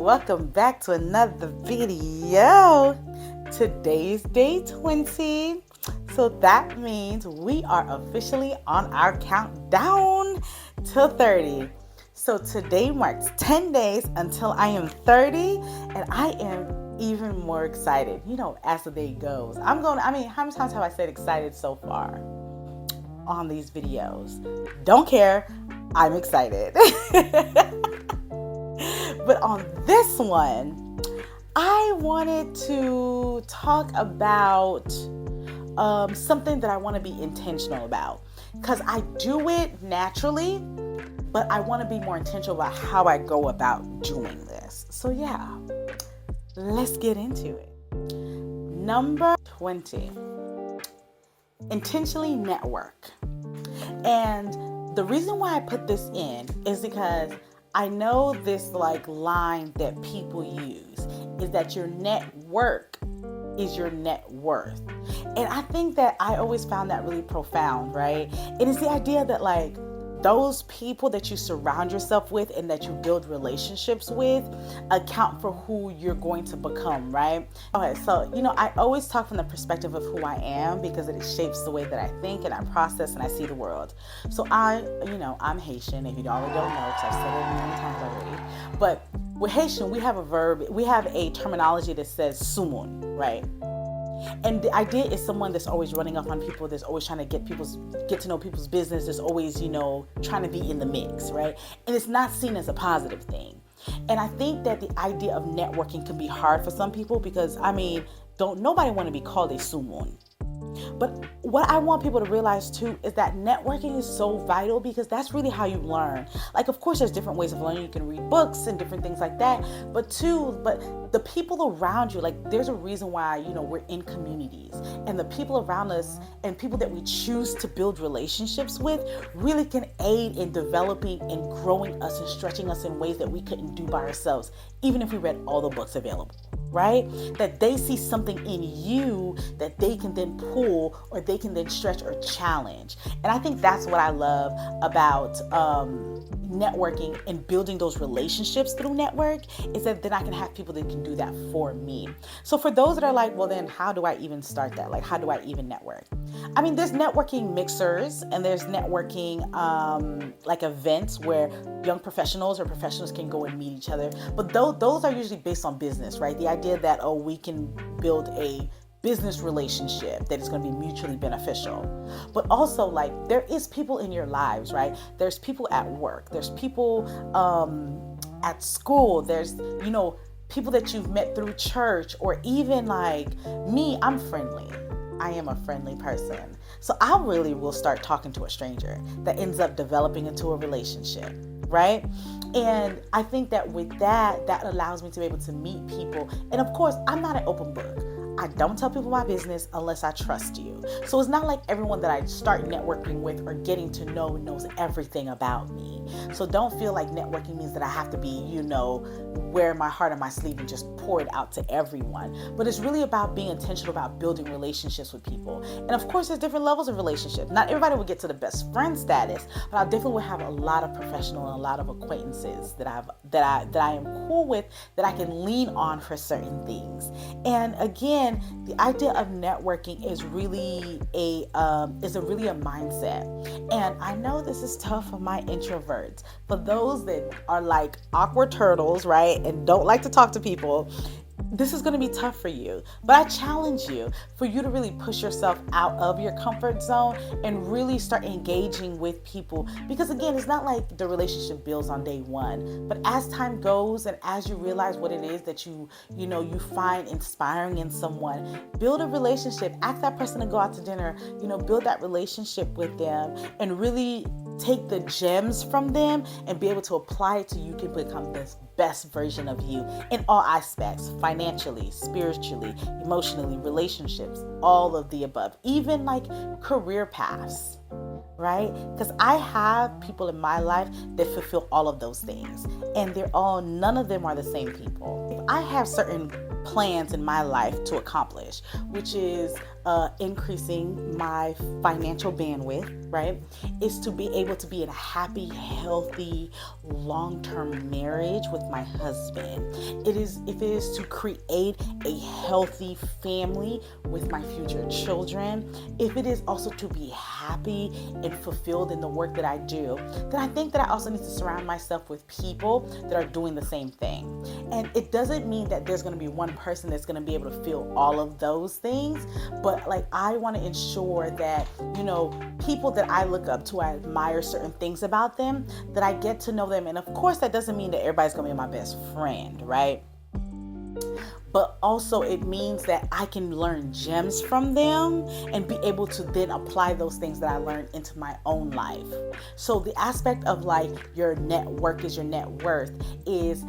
welcome back to another video. Today's day 20. So that means we are officially on our countdown to 30. So today marks 10 days until I am 30, and I am even more excited, as the day goes. How many times have I said excited so far on these videos? Don't care. I'm excited. But on this one, I wanted to talk about something that I want to be intentional about, because I do it naturally, but I want to be more intentional about how I go about doing this. So yeah, let's get into it. Number 20, intentionally network. And the reason why I put this in is because I know this line that people use is that your network is your net worth. And I think that I always found that really profound, right? It is the idea that those people that you surround yourself with and that you build relationships with account for who you're going to become, right? Okay, so, I always talk from the perspective of who I am because it shapes the way that I think and I process and I see the world. So I'm Haitian, if you already don't know, because I've said it a million times already. But with Haitian, we have a terminology that says sumun, right? And the idea is someone that's always running up on people, that's always trying to get to know people's business, that's always, trying to be in the mix, right? And it's not seen as a positive thing. And I think that the idea of networking can be hard for some people because, don't nobody want to be called a sumun. But what I want people to realize too is that networking is so vital because that's really how you learn. Of course, there's different ways of learning. You can read books and different things like that. But the people around you, there's a reason why, we're in communities. And the people around us and people that we choose to build relationships with really can aid in developing and growing us and stretching us in ways that we couldn't do by ourselves, even if we read all the books available. Right? That they see something in you that they can then pull or they can then stretch or challenge. And I think that's what I love about networking and building those relationships through network is that then I can have people that can do that for me. So for those that are well, then how do I even start that? How do I even network? There's networking mixers and there's networking events where young professionals or professionals can go and meet each other. But those are usually based on business, right? The idea that, we can build a business relationship that is going to be mutually beneficial. But also there is people in your lives, right? There's people at work. There's people at school. There's, people that you've met through church, or even me, I'm friendly. I am a friendly person. So I really will start talking to a stranger that ends up developing into a relationship, right? And I think that with that allows me to be able to meet people. And of course, I'm not an open book. I don't tell people my business unless I trust you. So it's not like everyone that I start networking with or getting to know knows everything about me. So don't feel like networking means that I have to be, wear my heart on my sleeve and just pour it out to everyone. But it's really about being intentional about building relationships with people. And of course, there's different levels of relationships. Not everybody will get to the best friend status, but I definitely will have a lot of professional and a lot of acquaintances that I am cool with, that I can lean on for certain things. And again, the idea of networking is really a mindset. And I know this is tough for my introverts. For those that are awkward turtles, right, and don't like to talk to people, this is going to be tough for you. But I challenge you for you to really push yourself out of your comfort zone and really start engaging with people. Because again, it's not like the relationship builds on day one. But as time goes and as you realize what it is that you find inspiring in someone, build a relationship. Ask that person to go out to dinner. Build that relationship with them and really take the gems from them and be able to apply it to you can become this best version of you in all aspects, financially, spiritually, emotionally, relationships, all of the above, even career paths, right? Because I have people in my life that fulfill all of those things, and none of them are the same people. I have certain plans in my life to accomplish, which is increasing my financial bandwidth, right? Is to be able to be in a happy, healthy, long-term marriage with my husband. If it is to create a healthy family with my future children, if it is also to be happy and fulfilled in the work that I do, then I think that I also need to surround myself with people that are doing the same thing. And it doesn't mean that there's going to be one person that's going to be able to feel all of those things, but like I want to ensure that, people that I look up to, I admire certain things about them, that I get to know them. And of course, that doesn't mean that everybody's going to be my best friend, right? But also it means that I can learn gems from them and be able to then apply those things that I learned into my own life. So the aspect of like your network is your net worth is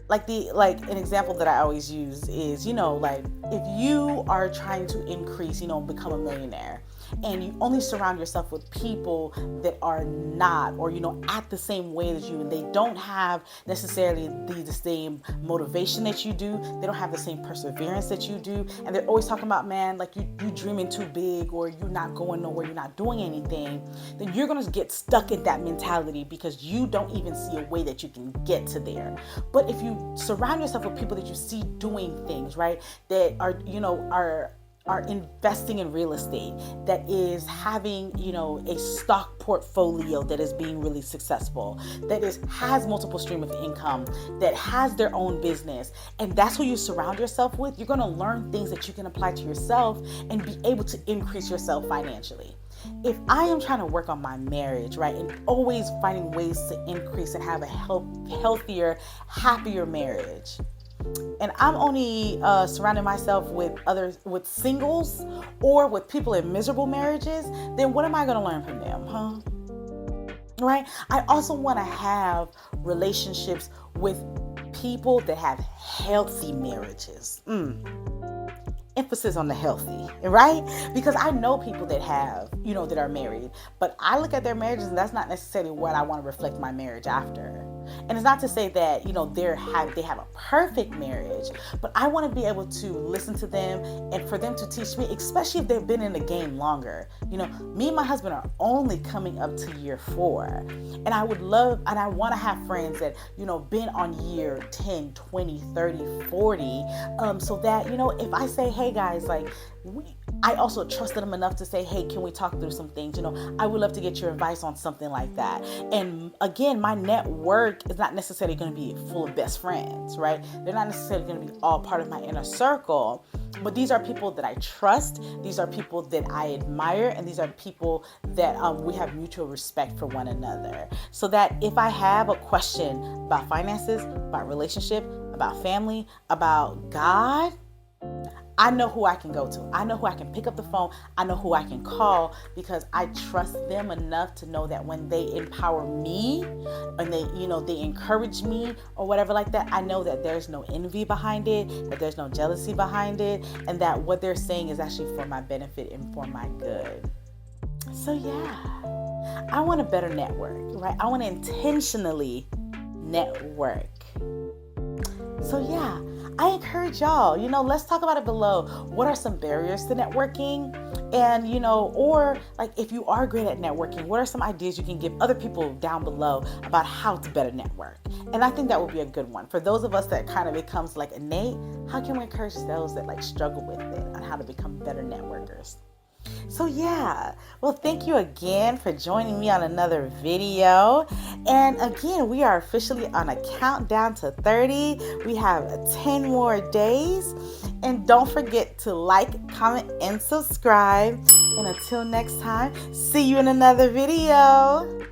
like an example that I always use is, like if you are trying to increase, become a millionaire, and you only surround yourself with people that are not, or at the same way as you, and they don't have necessarily the same motivation that you do, they don't have the same perseverance that you do, and they're always talking about, man, like you dreaming too big, or you're not going nowhere, you're not doing anything, then you're going to get stuck in that mentality because you don't even see a way that you can get to there. But if you surround yourself with people that you see doing things, right, that are investing in real estate, that is having, a stock portfolio that is being really successful, that has multiple stream of income, that has their own business, and that's who you surround yourself with, you're going to learn things that you can apply to yourself and be able to increase yourself financially. If I am trying to work on my marriage, right, and always finding ways to increase and have a healthier, happier marriage, and I'm only surrounding myself with singles or with people in miserable marriages, then what am I going to learn from them, huh? Right? I also want to have relationships with people that have healthy marriages. Emphasis on the healthy, right? Because I know people that have, that are married, but I look at their marriages and that's not necessarily what I want to reflect my marriage after. And it's not to say that, they have a perfect marriage, but I want to be able to listen to them and for them to teach me, especially if they've been in the game longer. Me and my husband are only coming up to year 4. And I would love, and I want to have friends that, been on year 10, 20, 30, 40, so that, if I say, hey guys, I also trusted them enough to say, hey, can we talk through some things? I would love to get your advice on something like that. And again, my network is not necessarily going to be full of best friends, right? They're not necessarily going to be all part of my inner circle, but these are people that I trust. These are people that I admire, and these are people that we have mutual respect for one another. So that if I have a question about finances, about relationship, about family, about God, I know who I can go to. I know who I can pick up the phone. I know who I can call because I trust them enough to know that when they empower me and they encourage me or whatever like that, I know that there's no envy behind it, that there's no jealousy behind it, and that what they're saying is actually for my benefit and for my good. So yeah, I want a better network, right? I want to intentionally network. So yeah, I encourage y'all, let's talk about it below. What are some barriers to networking? And, or like if you are great at networking, what are some ideas you can give other people down below about how to better network? And I think that would be a good one. For those of us that kind of becomes like innate, how can we encourage those that struggle with it on how to become better networkers? So yeah, well, thank you again for joining me on another video. And again, we are officially on a countdown to 30. We have 10 more days. And don't forget to like, comment, and subscribe. And until next time, see you in another video.